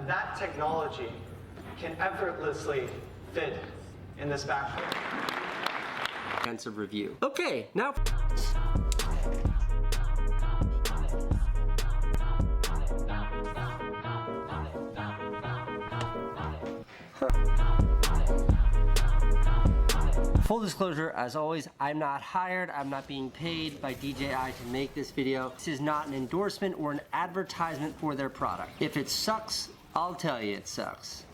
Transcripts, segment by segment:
that technology can effortlessly fit in this backpack. Comprehensive review. Okay, now. Full disclosure, as always, I'm not hired, I'm not being paid by DJI to make this video. This is not an endorsement or an advertisement for their product. If it sucks, I'll tell you it sucks.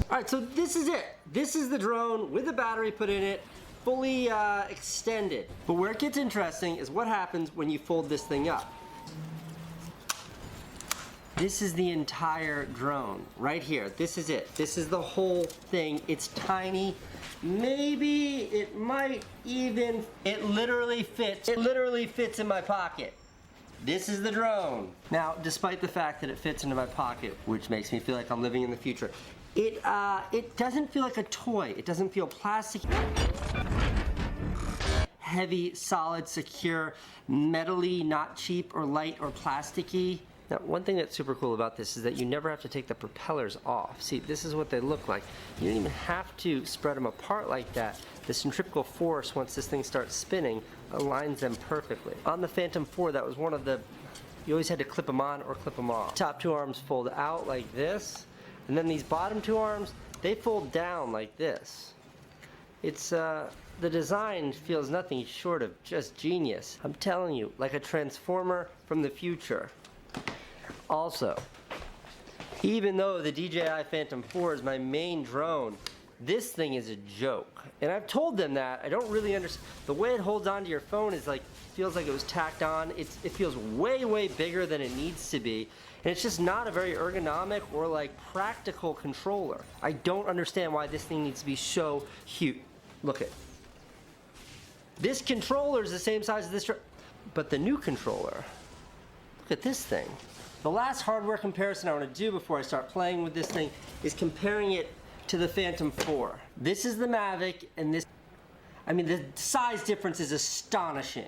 All right, so this is it. This is the drone with the battery put in it, fully extended. But where it gets interesting is what happens when you fold this thing up. This is the entire drone right here. This is it. This is the whole thing. It's tiny. Maybe it might even, it literally fits in my pocket. This is the drone. Now, despite the fact that it fits into my pocket, which makes me feel like I'm living in the future, it doesn't feel like a toy. It doesn't feel plastic. Heavy, solid, secure, metally, not cheap or light or plasticky. Now, one thing that's super cool about this is that you never have to take the propellers off. See, this is what they look like. You don't even have to spread them apart like that. The centrifugal force, once this thing starts spinning, aligns them perfectly. On the Phantom 4, that was one of the, you always had to clip them on or clip them off. Top two arms fold out like this, and then these bottom two arms, they fold down like this. It's, the design feels nothing short of just genius. I'm telling you, like a transformer from the future. Also, even though the DJI Phantom 4 is my main drone, this thing is a joke. And I've told them that. I don't really understand. The way it holds onto your phone is like, feels like it was tacked on. It feels way, way bigger than it needs to be. And it's just not a very ergonomic or like practical controller. I don't understand why this thing needs to be so huge. Look at this controller is the same size as this, but the new controller, look at this thing. The last hardware comparison I want to do before I start playing with this thing is comparing it to the Phantom 4. This is the Mavic, and this, I mean, the size difference is astonishing.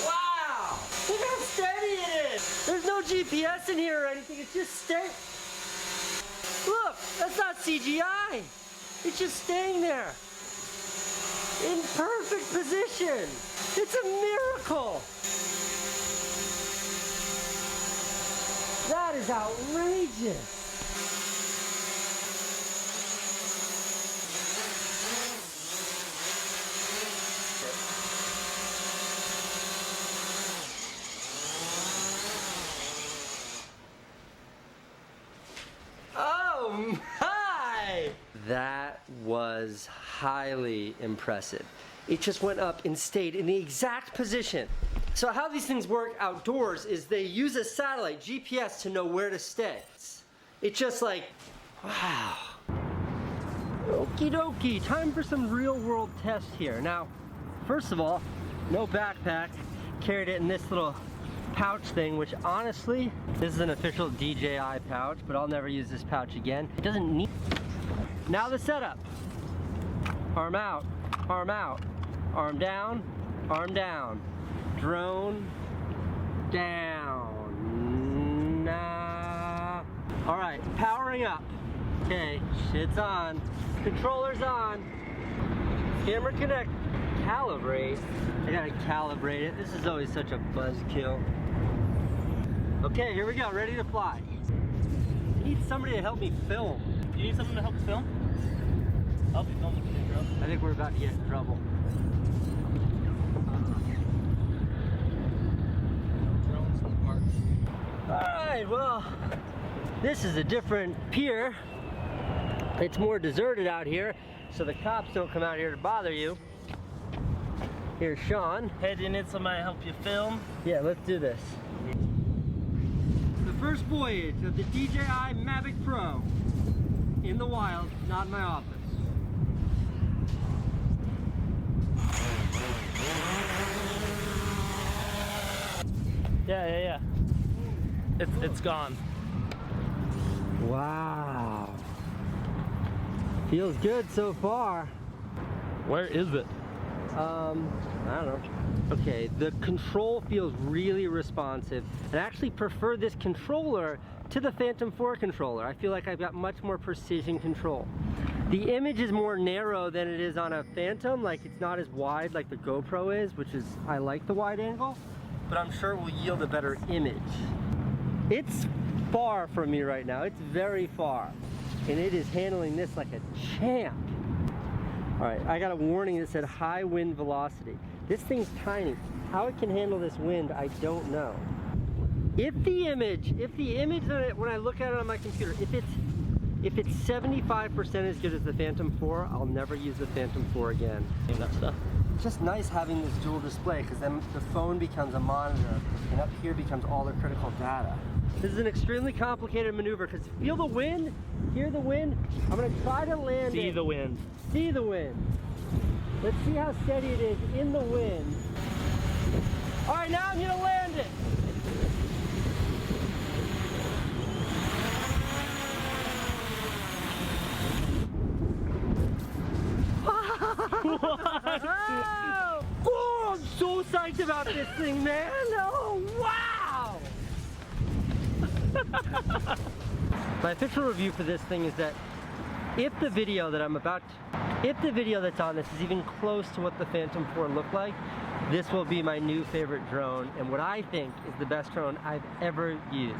Wow! Look how steady it is! There's no GPS in here or anything, it's just steady. Look, that's not CGI! It's just staying there. In perfect position. It's a miracle. That is outrageous. Oh my! That was highly impressive. It just went up and stayed in the exact position. So how these things work outdoors is they use a satellite, GPS, to know where to stay. It's just like, wow. Okie dokie, time for some real world tests here. Now, first of all, no backpack. Carried it in this little pouch thing, which honestly, this is an official DJI pouch, but I'll never use this pouch again. It doesn't need. Now the setup. Arm out, arm out, arm down, arm down. Drone down. Nah. All right, powering up. Okay, shit's on. Controller's on. Camera connect. Calibrate. I gotta calibrate it. This is always such a buzzkill. Okay, here we go, ready to fly. I need somebody to help me film. You need someone to help film? I'll be filming for you, bro. I think we're about to get in trouble. Drones in the park. Alright, well, this is a different pier. It's more deserted out here, so the cops don't come out here to bother you. Here's Sean. Hey, do you need somebody to help you film? Yeah, let's do this. The first voyage of the DJI Mavic Pro in the wild, not in my office. Yeah. It's gone. Wow. Feels good so far. Where is it? I don't know. Okay, the control feels really responsive, and I actually prefer this controller to the Phantom 4 controller. I feel like I've got much more precision control. The image is more narrow than it is on a Phantom, like it's not as wide like the GoPro is, which is, I like the wide angle, but I'm sure it will yield a better image. It's far from me right now, it's very far, and it is handling this like a champ. All right, I got a warning that said high wind velocity. This thing's tiny. How it can handle this wind, I don't know. If the image when I look at it on my computer, if it's 75% as good as the Phantom 4, I'll never use the Phantom 4 again. That stuff. It's just nice having this dual display, because then the phone becomes a monitor, and up here becomes all the critical data. This is an extremely complicated maneuver, because feel the wind, hear the wind. I'm gonna try to land it. See the wind. See the wind. Let's see how steady it is in the wind. All right, now I'm gonna land it. Oh, I'm so psyched about this thing, man. Oh, wow. My official review for this thing is that if the video that's on this is even close to what the Phantom 4 looked like, this will be my new favorite drone, and what I think is the best drone I've ever used.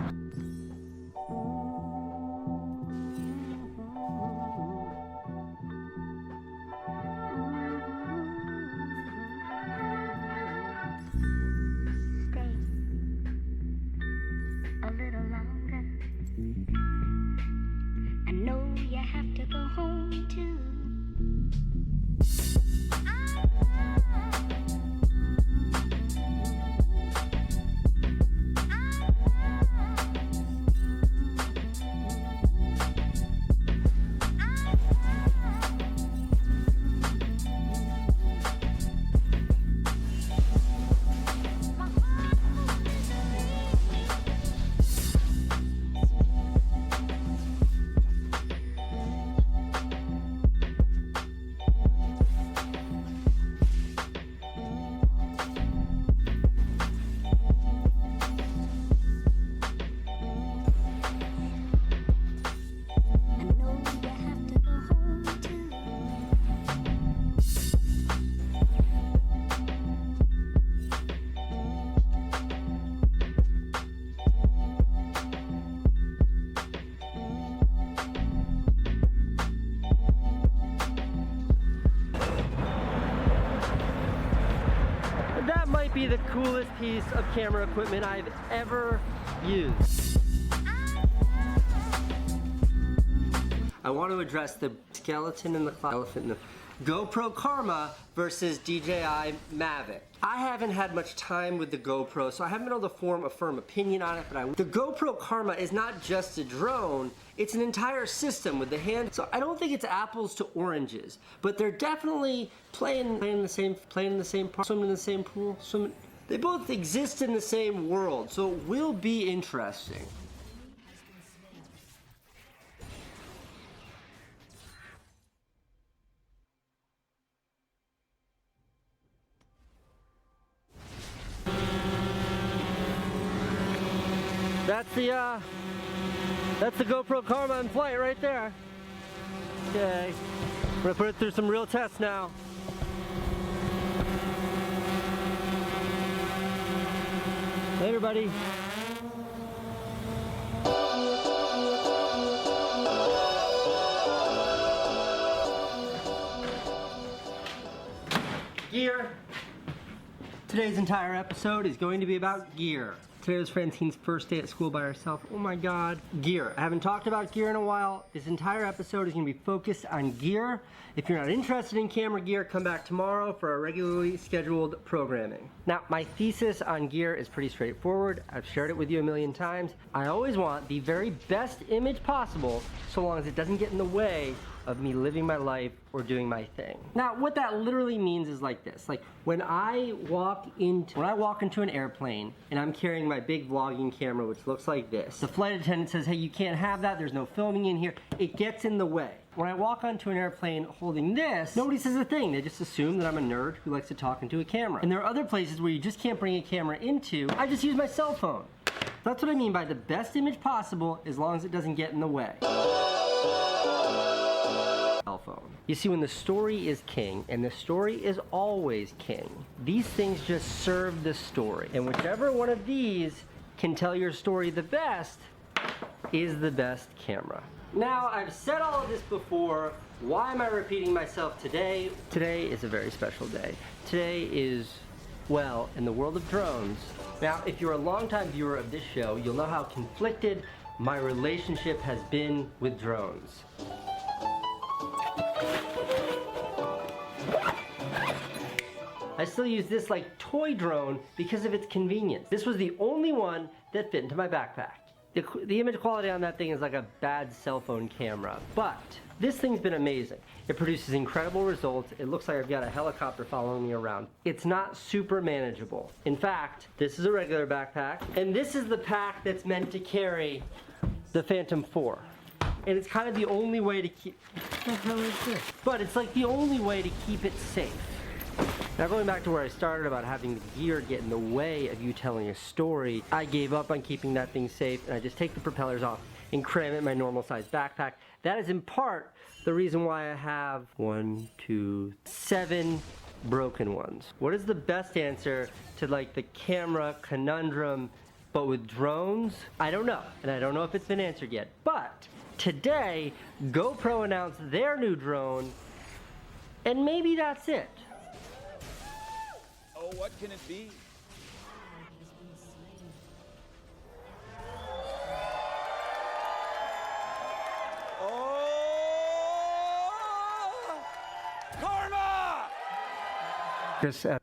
Be the coolest piece of camera equipment I've ever used. I want to address the skeleton in the elephant in the GoPro Karma versus DJI Mavic. I haven't had much time with the GoPro, so I haven't been able to form a firm opinion on it, but the GoPro Karma is not just a drone, it's an entire system with the hand. So I don't think it's apples to oranges, but they're definitely playing in the same park, swimming in the same pool, they both exist in the same world, so it will be interesting. That's the GoPro Karma in flight right there. Okay, we're gonna put it through some real tests now. Hey everybody. Gear. Today's entire episode is going to be about gear. Today was Francine's first day at school by herself. Oh my God. Gear. I haven't talked about gear in a while. This entire episode is going to be focused on gear. If you're not interested in camera gear, come back tomorrow for our regularly scheduled programming. Now, my thesis on gear is pretty straightforward. I've shared it with you a million times. I always want the very best image possible, so long as it doesn't get in the way of me living my life or doing my thing. Now, what that literally means is like this. Like when I walk into an airplane and I'm carrying my big vlogging camera, which looks like this, the flight attendant says, hey, you can't have that. There's no filming in here. It gets in the way. When I walk onto an airplane holding this, nobody says a thing. They just assume that I'm a nerd who likes to talk into a camera. And there are other places where you just can't bring a camera into. I just use my cell phone. That's what I mean by the best image possible, as long as it doesn't get in the way. Cell phone. You see, when the story is king, and the story is always king, these things just serve the story. And whichever one of these can tell your story the best is the best camera. Now, I've said all of this before. Why am I repeating myself today? Today is a very special day. Today is, well, in the world of drones. Now, if you're a longtime viewer of this show, you'll know how conflicted my relationship has been with drones. I still use this like toy drone because of its convenience. This was the only one that fit into my backpack. The image quality on that thing is like a bad cell phone camera, but this thing's been amazing. It produces incredible results. It looks like I've got a helicopter following me around. It's not super manageable. In fact, this is a regular backpack, and this is the pack that's meant to carry the Phantom 4. And it's kind of the only way to keep, what the hell is this? But it's like the only way to keep it safe. Now, going back to where I started about having the gear get in the way of you telling a story, I gave up on keeping that thing safe, and I just take the propellers off and cram it in my normal size backpack. That is in part the reason why I have 7 broken ones. What is the best answer to like the camera conundrum, but with drones? I don't know, and I don't know if it's been answered yet. But today, GoPro announced their new drone, and maybe that's it. Oh, what can it be? Oh! Karma! Chris, A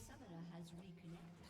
summoner has reconnected.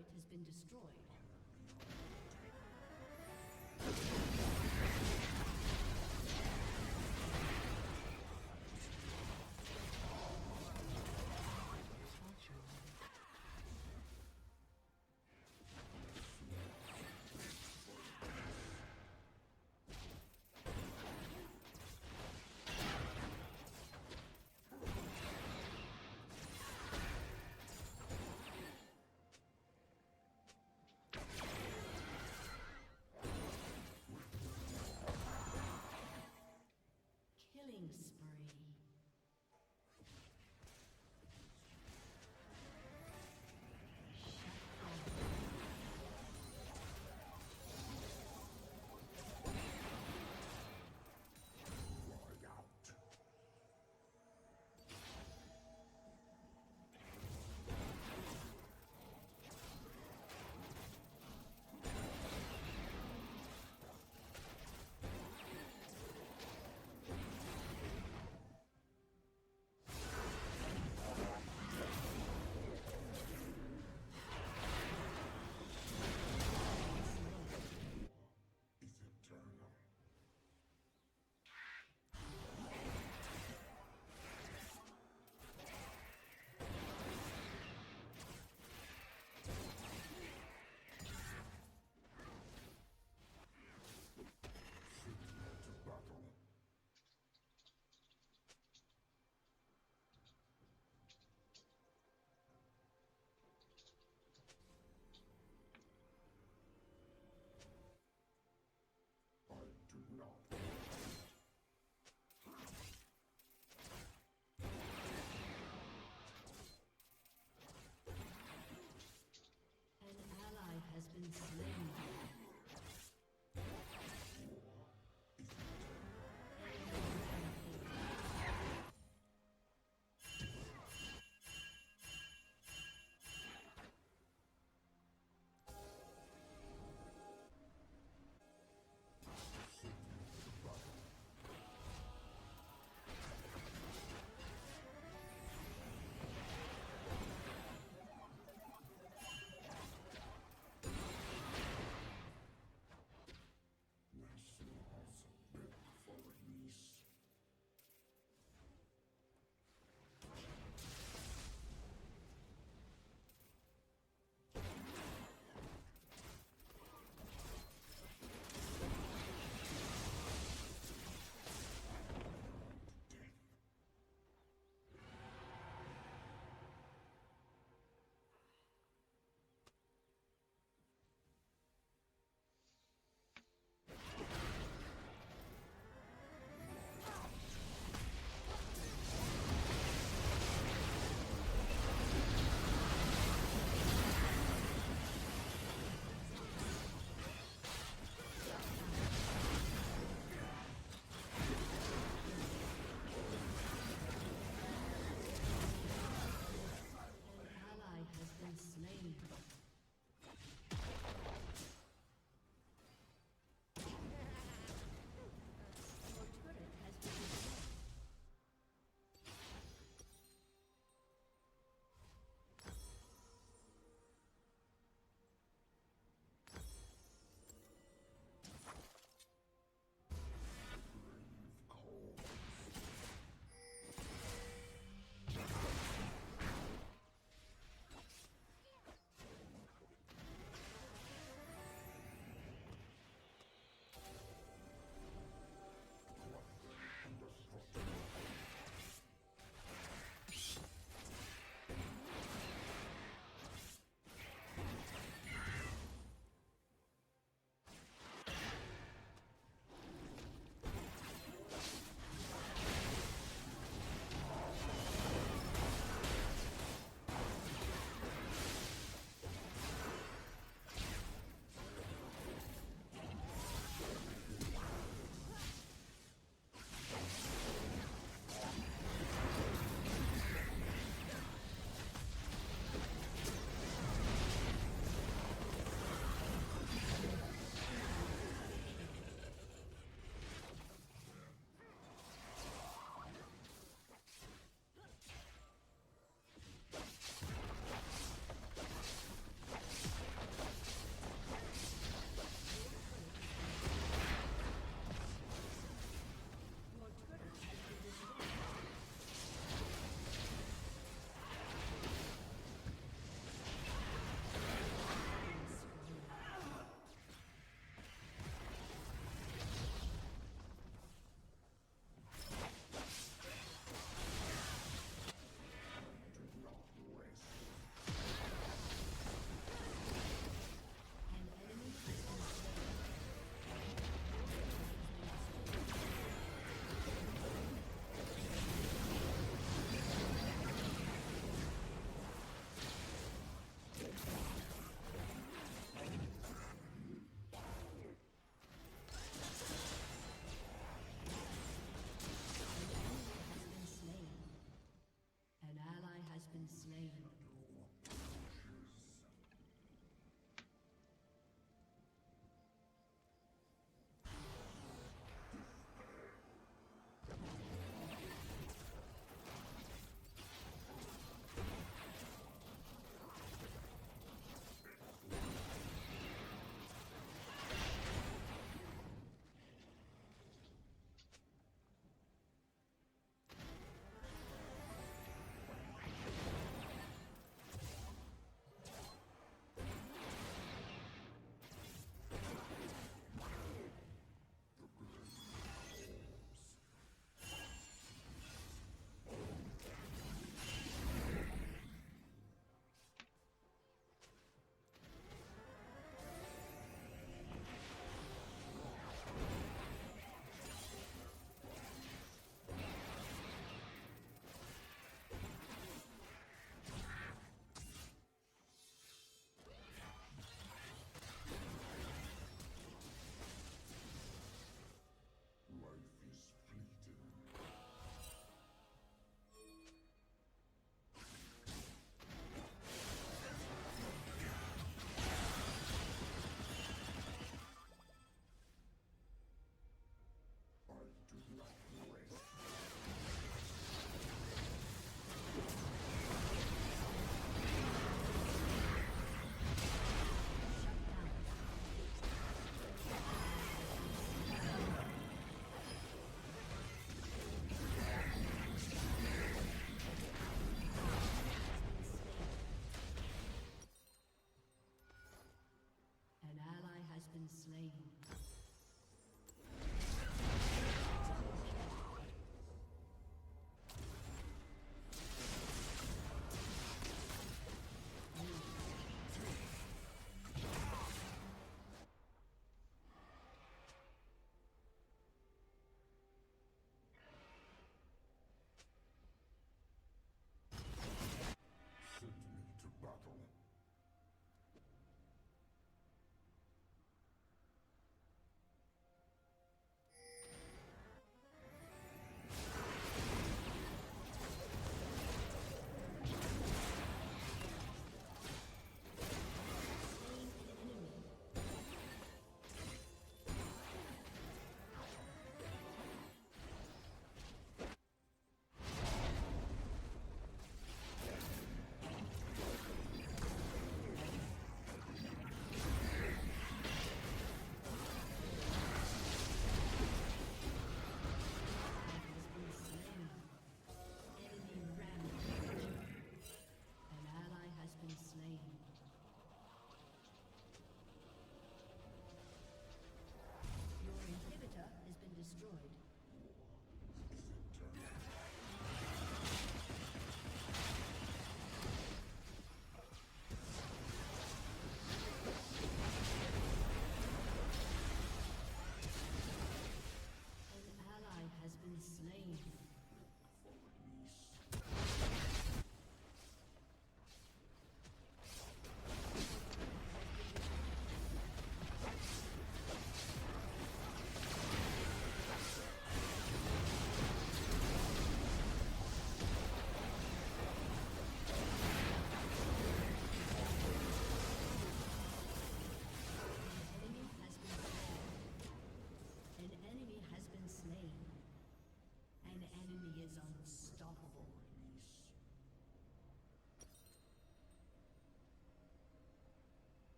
turret has been destroyed. Killing spree. An ally has been slain.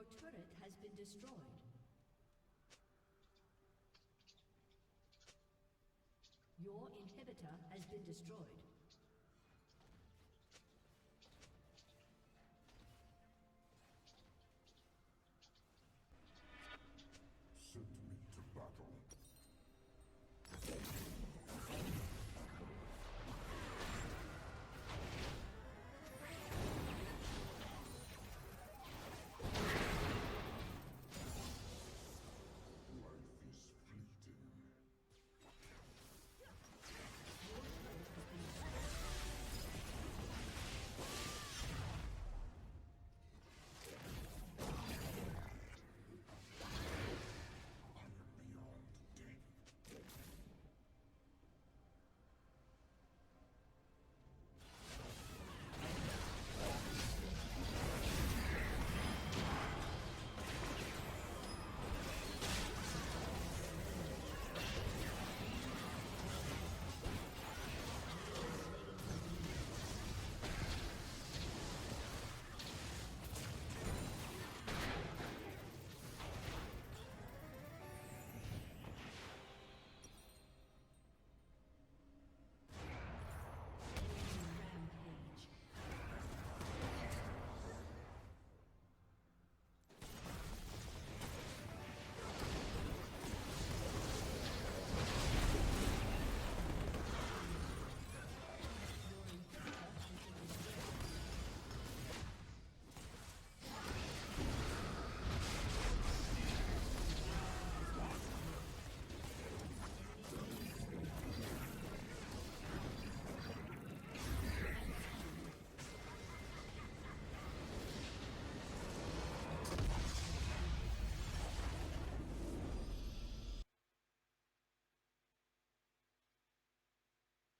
Your turret has been destroyed. Your inhibitor has been destroyed.